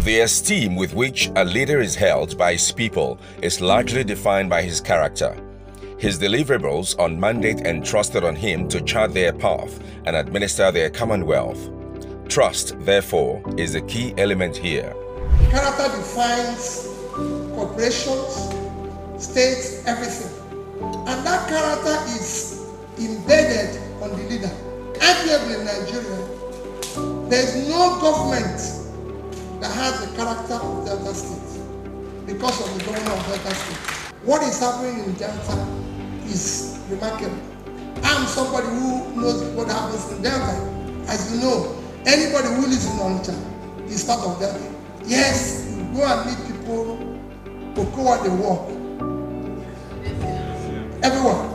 The esteem with which a leader is held by his people is largely defined by his character. His deliverables on mandate entrusted on him to chart their path and administer their commonwealth. Trust, therefore, is the key element here. Character defines corporations, states, everything. And that character is embedded on the leader. Arguably in Nigeria, there is no government that has the character of Delta State because of the governor of Delta State. What is happening in Delta is remarkable. I'm somebody who knows what happens in Delta. As you know, anybody who lives in Onitsha is part of Delta. Yes, you go and meet people who go where they work. Everyone.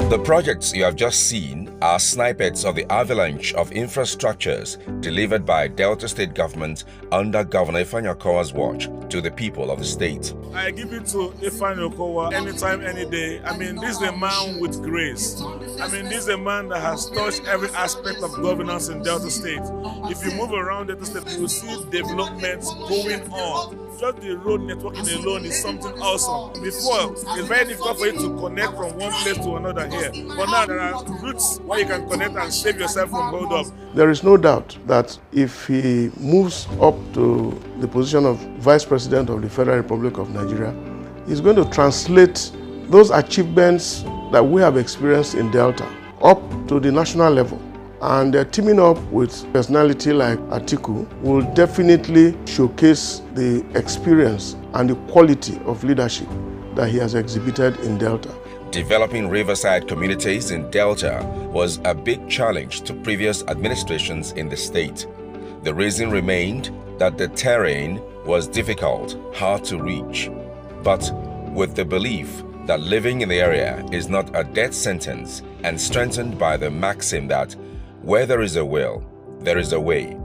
The projects you have just seen are snippets of the avalanche of infrastructures delivered by Delta State government under Governor Ifeanyi Okowa's watch to the people of the state. I give it to Ifeanyi Okowa anytime, any day. I mean, this is a man with grace. I mean, this is a man that has touched every aspect of governance in Delta State. If you move around Delta State, you will see developments going on. Just the road networking alone is something awesome. Before, it's very difficult for you to connect from one place to another here. But now there are routes where you can connect and save yourself from hold up. There is no doubt that if he moves up to the position of Vice President of the Federal Republic of Nigeria, he's going to translate those achievements that we have experienced in Delta up to the national level. And teaming up with personality like Atiku will definitely showcase the experience and the quality of leadership that he has exhibited in Delta. Developing riverside communities in Delta was a big challenge to previous administrations in the state. The reason remained that the terrain was difficult, hard to reach. But with the belief that living in the area is not a death sentence and strengthened by the maxim that where there is a will, there is a way,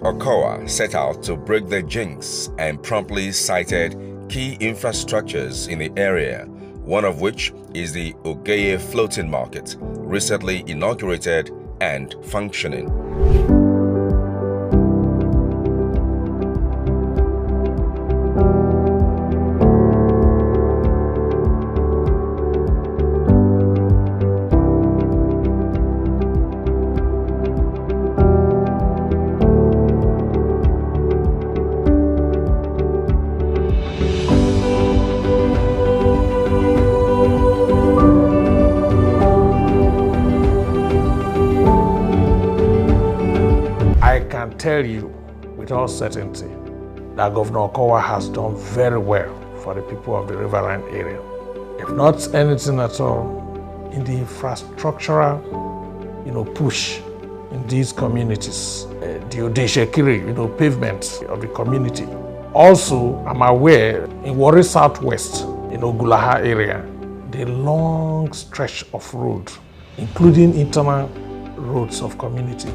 Okowa set out to break the jinx and promptly cited key infrastructures in the area, one of which is the Ogeye floating market, recently inaugurated and functioning. Tell you with all certainty that Governor Okowa has done very well for the people of the Riverine area. If not anything at all, in the infrastructural, push in these communities, the Odeshekiri, pavement of the community. Also, I'm aware in Warri Southwest, in Ogulaha area, the long stretch of road, including internal roads of community.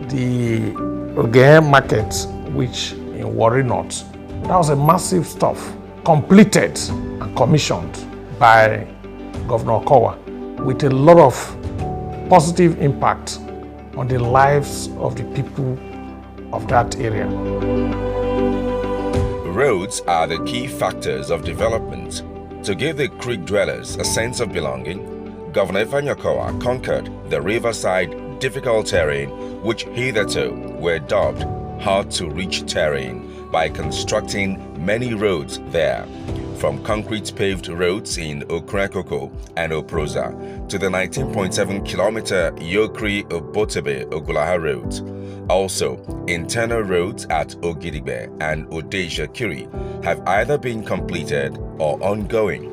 The Ogeye market, which in Warri North, that was a massive stuff, completed and commissioned by Governor Okowa with a lot of positive impact on the lives of the people of that area. Roads are the key factors of development. To give the creek dwellers a sense of belonging, Governor Ifeanyi Okowa conquered the riverside difficult terrain which hitherto were dubbed hard-to-reach terrain by constructing many roads there, from concrete paved roads in Okrekoko and Oproza to the 19.7-kilometer Yokri-Obotebe-Ogulaha roads. Also, internal roads at Ogidigbe and Odeja-Kiri have either been completed or ongoing.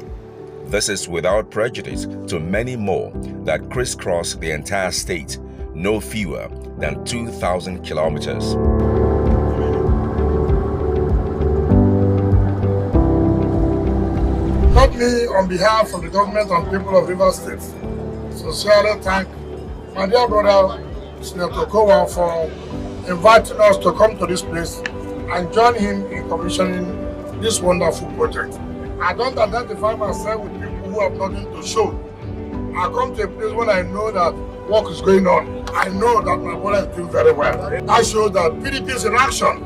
This is without prejudice to many more that crisscross the entire state, no fewer than 2,000 kilometers. Let me, on behalf of the government and people of Rivers State, sincerely thank my dear brother, Senator Okowa, for inviting us to come to this place and join him in commissioning this wonderful project. I don't identify myself with people who have nothing to show. I come to a place when I know that work is going on. I know that my brother is doing very well. That shows that PDP is in action.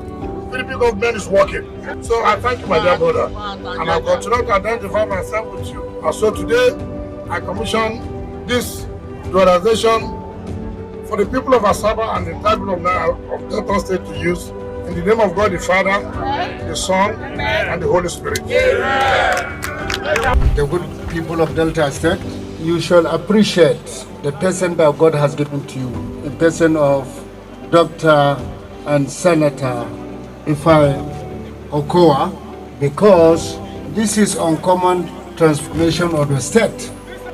PDP government is working. So I thank you, my dear brother. And I continue to identify myself with you. And so today, I commission this dualization for the people of Asaba and the entire people of Delta State to use, in the name of God the Father, the Son, and the Holy Spirit. The good people of Delta State, you shall appreciate the person that God has given to you, the person of Dr. and Senator Ifeanyi Okowa, because this is uncommon transformation of the state.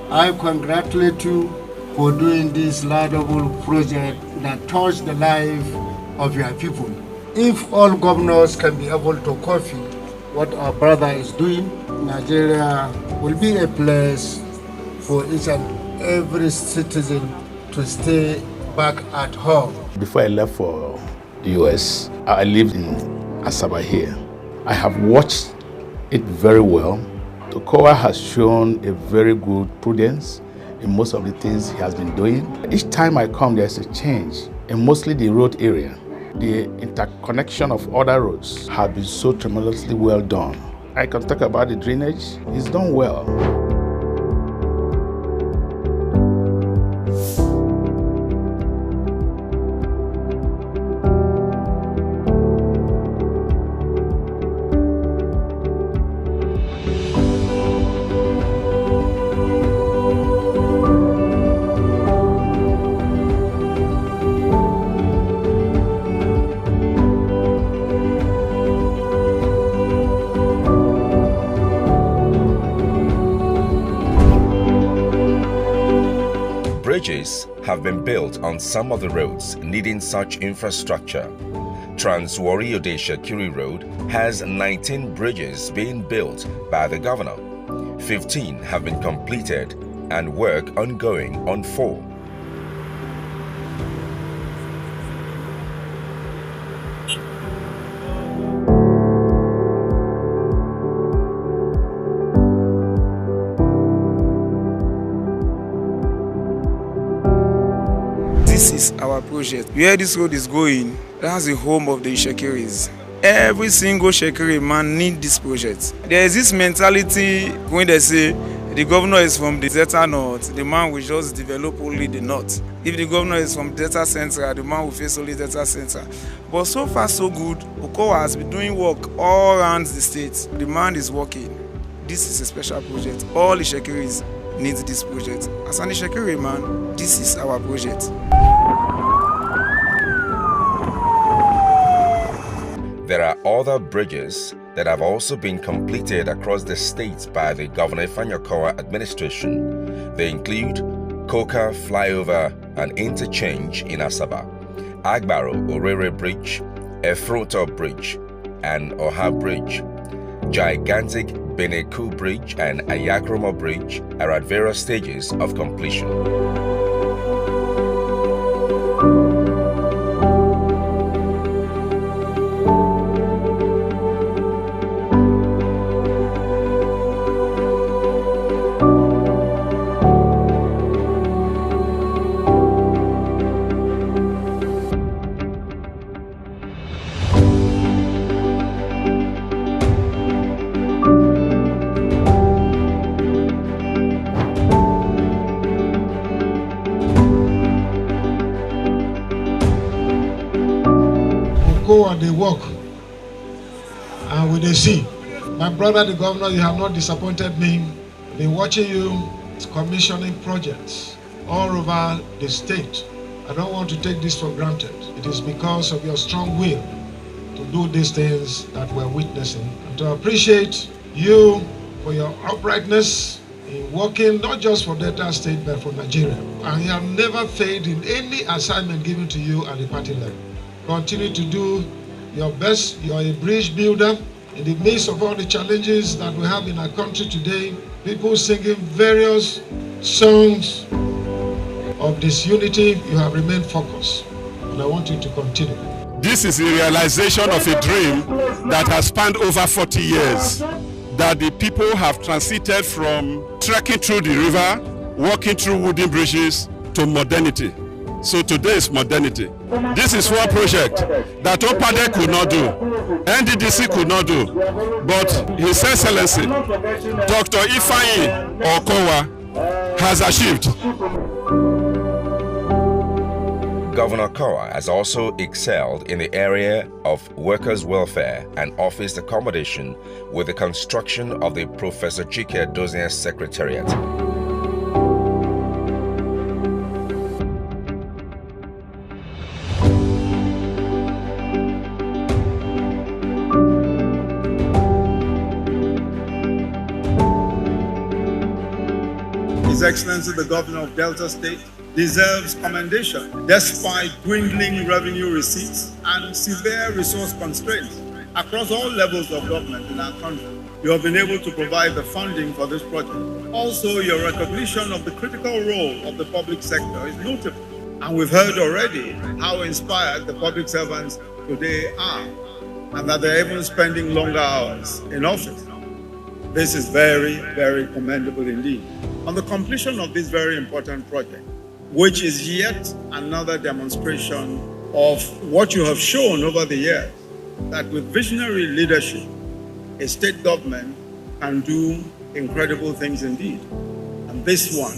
I congratulate you for doing this laudable project that touched the life of your people. If all governors can be able to copy what our brother is doing, Nigeria will be a place for each and every citizen to stay back at home. Before I left for the US, I lived in Asaba here. I have watched it very well. Okowa has shown a very good prudence in most of the things he has been doing. Each time I come, there's a change, and mostly the road area. The interconnection of other roads have been so tremendously well done. I can talk about the drainage. It's done well. Bridges have been built on some of the roads needing such infrastructure. Trans-Warri Odesha-Kiri Road has 19 bridges being built by the governor. 15 have been completed and work ongoing on 4. This is our project. Where this road is going, that's the home of the Shekiris. Every single Shekiri man needs this project. There is this mentality when they say the governor is from the Delta North, the man will just develop only the North. If the governor is from Delta Central, the man will face only Delta Central. But so far so good, Okowa has been doing work all around the state. The man is working. This is a special project. All the Shekiris need this project. As an Shekiri man, this is our project. There are other bridges that have also been completed across the state by the Governor Ifeanyi Okowa administration. They include Koka Flyover and Interchange in Asaba, Agbaro Orere Bridge, Efroto Bridge, and Oha Bridge. Gigantic Beneku Bridge and Ayakromo Bridge are at various stages of completion. Okowa, they work. And we they see. My brother, the governor, you have not disappointed me. Been watching you commissioning projects all over the state. I don't want to take this for granted. It is because of your strong will to do these things that we're witnessing. And to appreciate you for your uprightness in working not just for Delta State but for Nigeria. And you have never failed in any assignment given to you at the party level. Continue to do your best. You are a bridge builder in the midst of all the challenges that we have in our country today. People singing various songs of disunity, you have remained focused. And I want you to continue. This is the realization of a dream that has spanned over 40 years. That the people have transited from trekking through the river, walking through wooden bridges, to modernity. So today is modernity. This is one project that OPADE could not do, NDDC could not do, but His Excellency, Dr. Ifeanyi Okowa, has achieved. Governor Okowa has also excelled in the area of workers' welfare and office accommodation with the construction of the Professor Chike Dozien Secretariat. His Excellency the Governor of Delta State deserves commendation despite dwindling revenue receipts and severe resource constraints across all levels of government in our country. You have been able to provide the funding for this project. Also, your recognition of the critical role of the public sector is notable. And we've heard already how inspired the public servants today are, and that they're even spending longer hours in office. This is very, very commendable indeed. On the completion of this very important project, which is yet another demonstration of what you have shown over the years, that with visionary leadership, a state government can do incredible things indeed. And this one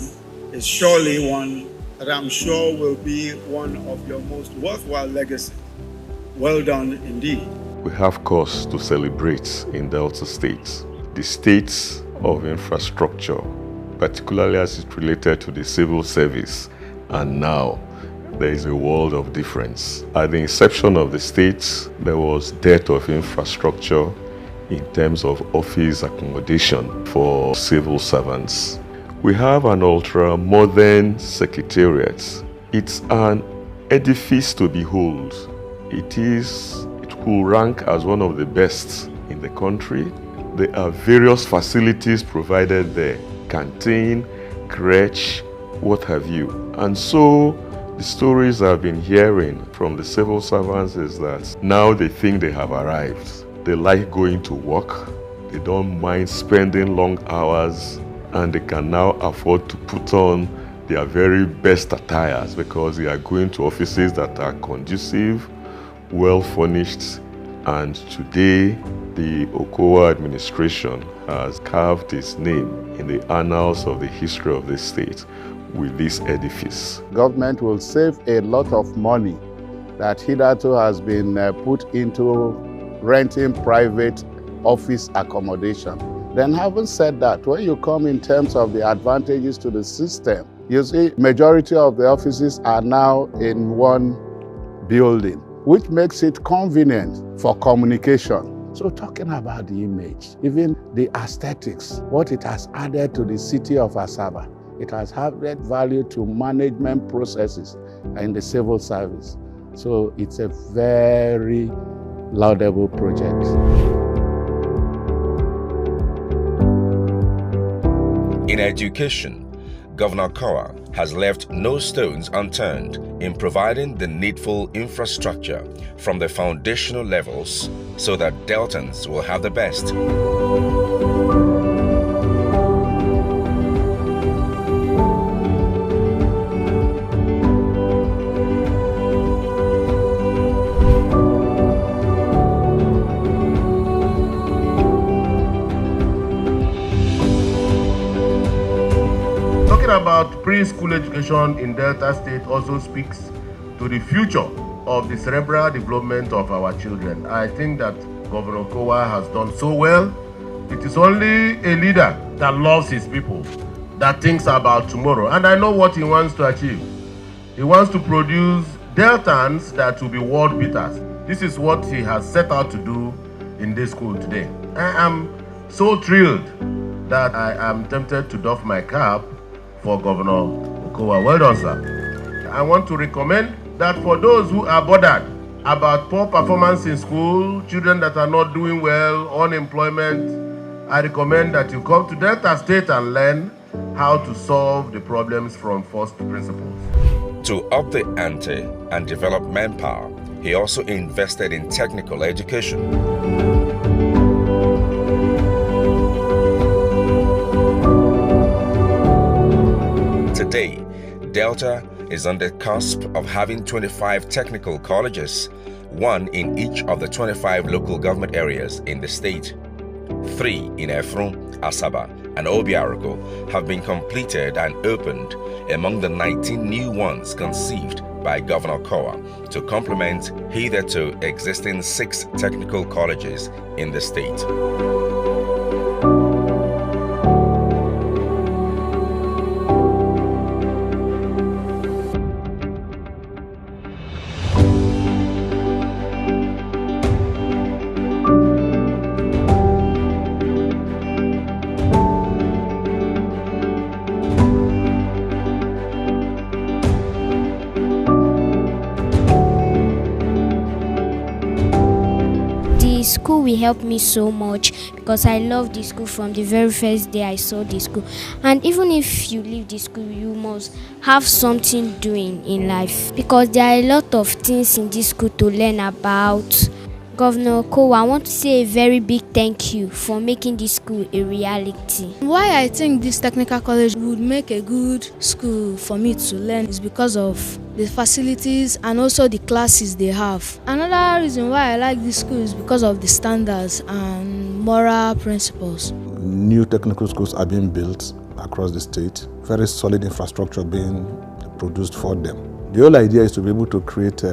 is surely one that I'm sure will be one of your most worthwhile legacies. Well done indeed. We have cause to celebrate in Delta State. The states of infrastructure, particularly as it's related to the civil service, and now there is a world of difference. At the inception of the states, there was dearth of infrastructure in terms of office accommodation for civil servants. We have an ultra-modern secretariat. It's an edifice to behold. It will rank as one of the best in the country. There are various facilities provided there, canteen, crèche, what have you. And so the stories I've been hearing from the civil servants is that now they think they have arrived. They like going to work, they don't mind spending long hours, and they can now afford to put on their very best attires because they are going to offices that are conducive, well furnished, and today the Okowa administration has carved its name in the annals of the history of this state with this edifice. Government will save a lot of money that hitherto has been put into renting private office accommodation. Then having said that, when you come in terms of the advantages to the system, you see majority of the offices are now in one building, which makes it convenient for communication. So talking about the image, even the aesthetics, what it has added to the city of Asaba, it has added value to management processes in the civil service. So it's a very laudable project. In education, Governor Okowa has left no stones unturned in providing the needful infrastructure from the foundational levels so that Deltans will have the best. About preschool education in Delta State also speaks to the future of the cerebral development of our children. I think that Governor Kowa has done so well. It is only a leader that loves his people, that thinks about tomorrow. And I know what he wants to achieve. He wants to produce Deltans that will be world beaters. This is what he has set out to do in this school today. I am so thrilled that I am tempted to doff my cap for Governor Kowa. Well done, sir. I want to recommend that for those who are bothered about poor performance in school, children that are not doing well, unemployment, I recommend that you come to Delta State and learn how to solve the problems from first principles. To up the ante and develop manpower, he also invested in technical education. Today, Delta is on the cusp of having 25 technical colleges, one in each of the 25 local government areas in the state. 3 in Efrun, Asaba, and Obiarugo have been completed and opened among the 19 new ones conceived by Governor Kowa to complement hitherto existing 6 technical colleges in the state. The school will help me so much because I love the school from the very first day I saw the school. And even if you leave the school, you must have something doing in life because there are a lot of things in this school to learn about. Governor Kowa, I want to say a very big thank you for making this school a reality. Why I think this technical college would make a good school for me to learn is because of the facilities and also the classes they have. Another reason why I like this school is because of the standards and moral principles. New technical schools are being built across the state, very solid infrastructure being produced for them. The whole idea is to be able to create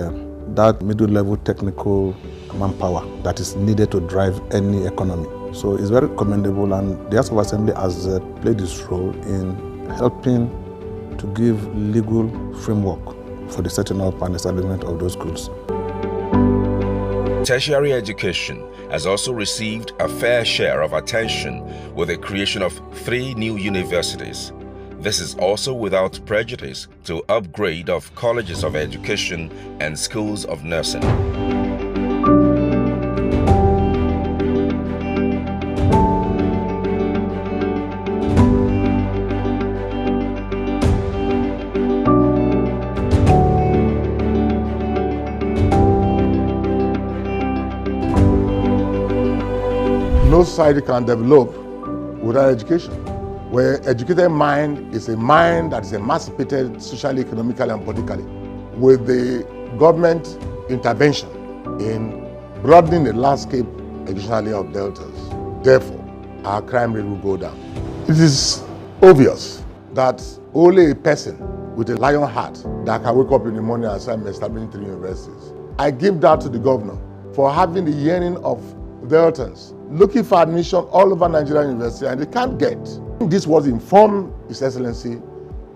that middle-level technical manpower that is needed to drive any economy. So it's very commendable, and the House of Assembly has played this role in helping to give legal framework for the setting up and establishment of those schools. Tertiary education has also received a fair share of attention with the creation of 3 new universities. This is also without prejudice to upgrade of colleges of education and schools of nursing. No society can develop without education. Where educated mind is a mind that is emancipated socially, economically, and politically. With the government intervention in broadening the landscape educationally of deltas, therefore, our crime rate will go down. It is obvious that only a person with a lion heart that can wake up in the morning and say, I'm establishing 3 universities. I give that to the governor for having the yearning of deltans looking for admission all over Nigerian university, and they can't get. This was informed His Excellency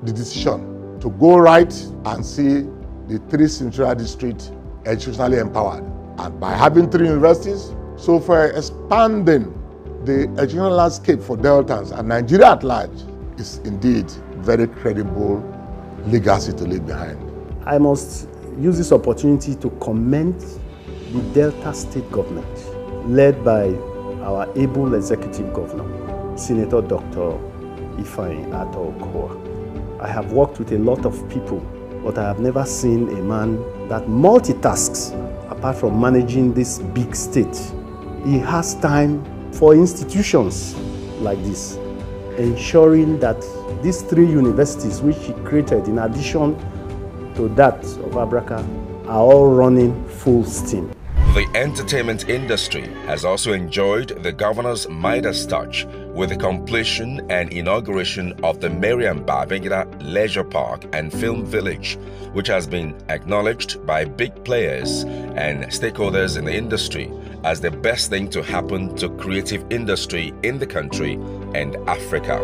the decision to go right and see the 3 central districts educationally empowered. And by having 3 universities, so for expanding the educational landscape for deltans and Nigeria at large is indeed very credible legacy to leave behind. I must use this opportunity to commend the Delta State government, led by our able executive governor, Senator Dr. Ifeanyi Okowa. I have worked with a lot of people, but I have never seen a man that multitasks apart from managing this big state. He has time for institutions like this, ensuring that these 3 universities which he created in addition to that of Abraka are all running full steam. The entertainment industry has also enjoyed the governor's Midas touch with the completion and inauguration of the Mariam Babangida Leisure Park and Film Village, which has been acknowledged by big players and stakeholders in the industry as the best thing to happen to creative industry in the country and Africa.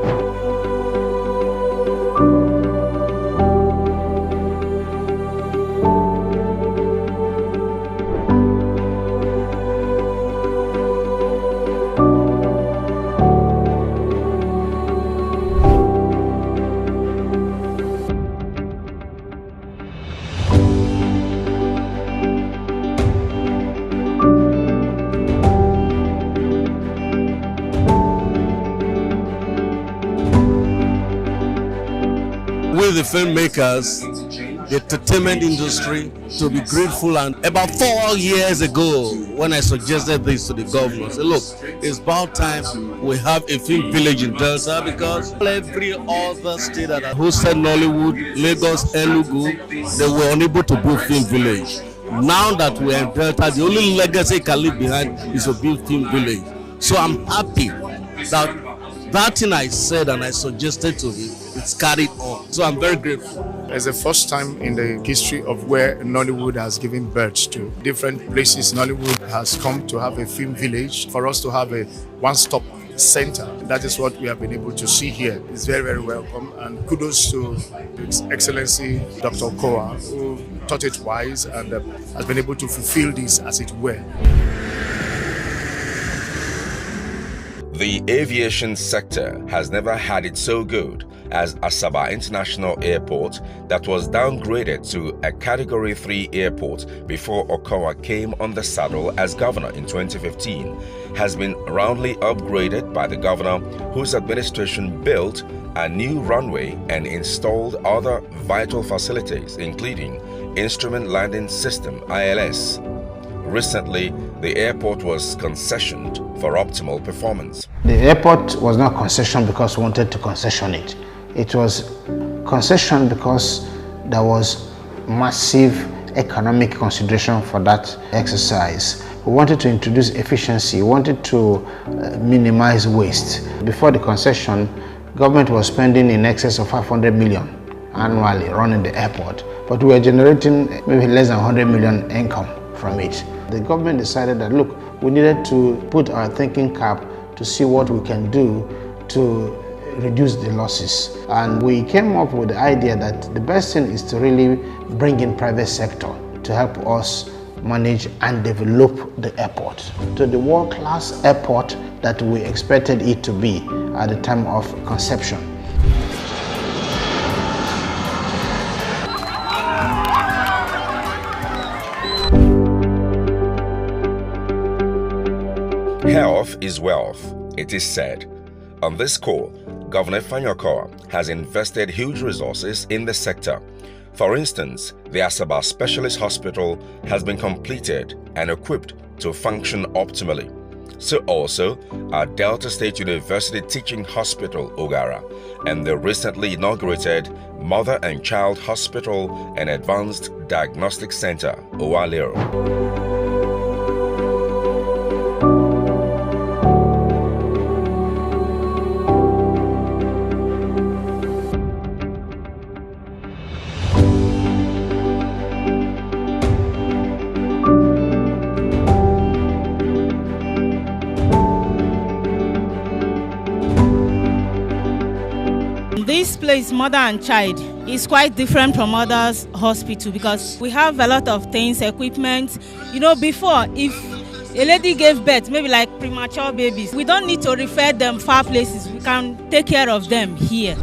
With the filmmakers, the entertainment industry, to be grateful. And about 4 years ago, when I suggested this to the governor, I said, look, it's about time we have a film village in Delta, because every other state that hosted Nollywood, Lagos, Enugu, they were unable to build film village. Now that we're in Delta, the only legacy I can leave behind is to build film village. So I'm happy that thing I said and I suggested to him, it's carried on. So I'm very grateful. It's the first time in the history of where Nollywood has given birth to different places. Nollywood has come to have a film village, for us to have a one-stop center. That is what we have been able to see here. It's very, very welcome, and kudos to His Excellency Dr. Kowa, who thought it wise and has been able to fulfill this, as it were. The aviation sector has never had it so good as Asaba International Airport, that was downgraded to a Category 3 airport before Okowa came on the saddle as governor in 2015, has been roundly upgraded by the governor, whose administration built a new runway and installed other vital facilities, including Instrument Landing System (ILS). Recently, the airport was concessioned for optimal performance. The airport was not concessioned because we wanted to concession it. It was concessioned because there was massive economic consideration for that exercise. We wanted to introduce efficiency, we wanted to minimize waste. Before the concession, government was spending in excess of 500 million annually running the airport, but we were generating maybe less than 100 million income from it. The government decided that, look, we needed to put our thinking cap to see what we can do to reduce the losses. And we came up with the idea that the best thing is to really bring in private sector to help us manage and develop the airport to the world-class airport that we expected it to be at the time of conception. Health is wealth, it is said. On this score, Governor Okowa has invested huge resources in the sector. For instance, the Asaba Specialist Hospital has been completed and equipped to function optimally. So also, our Delta State University Teaching Hospital, Ogara, and the recently inaugurated Mother and Child Hospital and Advanced Diagnostic Center, Owalero. This place, Mother and Child, is quite different from others hospital because we have a lot of things, equipment. You know, before, if a lady gave birth, maybe like premature babies, we don't need to refer them far places. We can take care of them here.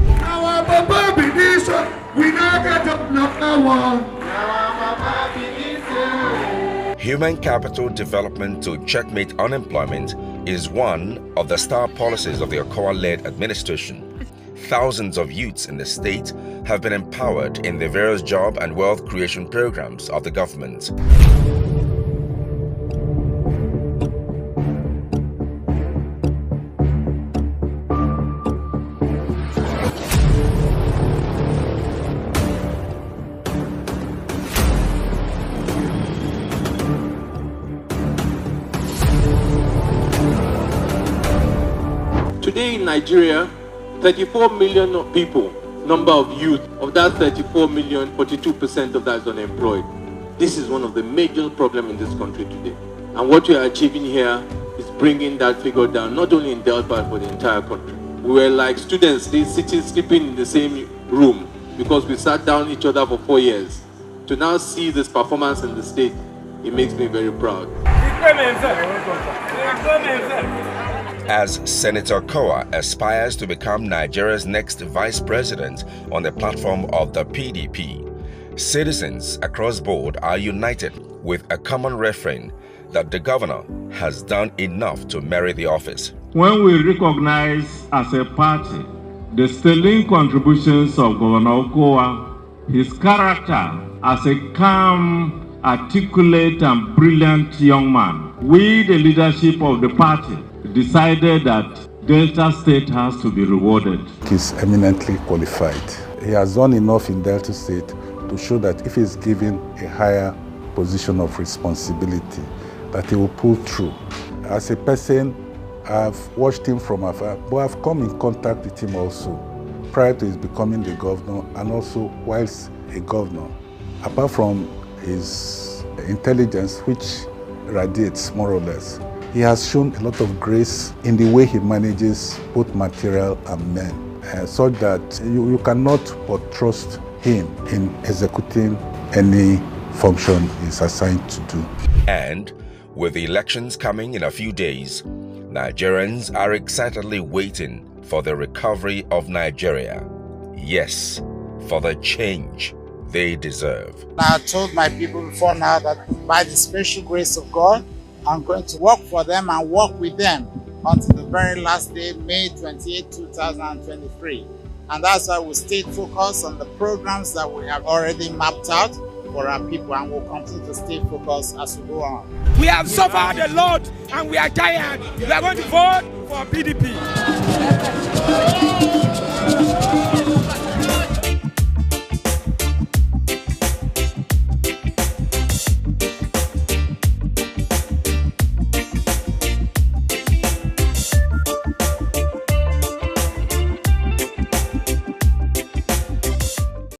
Human capital development to checkmate unemployment is one of the star policies of the Okowa-led administration. Thousands of youths in the state have been empowered in the various job and wealth creation programs of the government. To Today in Nigeria, 34 million people, number of youth. Of that 34 million, 42% of that is unemployed. This is one of the major problems in this country today. And what we are achieving here is bringing that figure down, not only in Delta, but for the entire country. We were like students, sleeping in the same room because we sat down each other for 4 years. To now see this performance in the state, it makes me very proud. As Senator Kowa aspires to become Nigeria's next vice president on the platform of the PDP, citizens across board are united with a common refrain that the governor has done enough to merit the office. When we recognize as a party the sterling contributions of Governor Kowa, his character as a calm, articulate and brilliant young man, we, the leadership of the party, decided that Delta State has to be rewarded. He's eminently qualified. He has done enough in Delta State to show that if he's given a higher position of responsibility, that he will pull through. As a person, I've watched him from afar, but I've come in contact with him also prior to his becoming the governor and also whilst a governor. Apart from his intelligence, which radiates more or less, he has shown a lot of grace in the way he manages both material and men, such that you cannot but trust him in executing any function he's assigned to do. And with the elections coming in a few days, Nigerians are excitedly waiting for the recovery of Nigeria. Yes, for the change they deserve. I told my people before now that by the special grace of God, I'm going to work for them and work with them until the very last day, May 28, 2023. And that's why we stayed focused on the programs that we have already mapped out for our people, and we'll continue to stay focused as we go on. We have suffered a lot and we are tired. We are going to vote for PDP.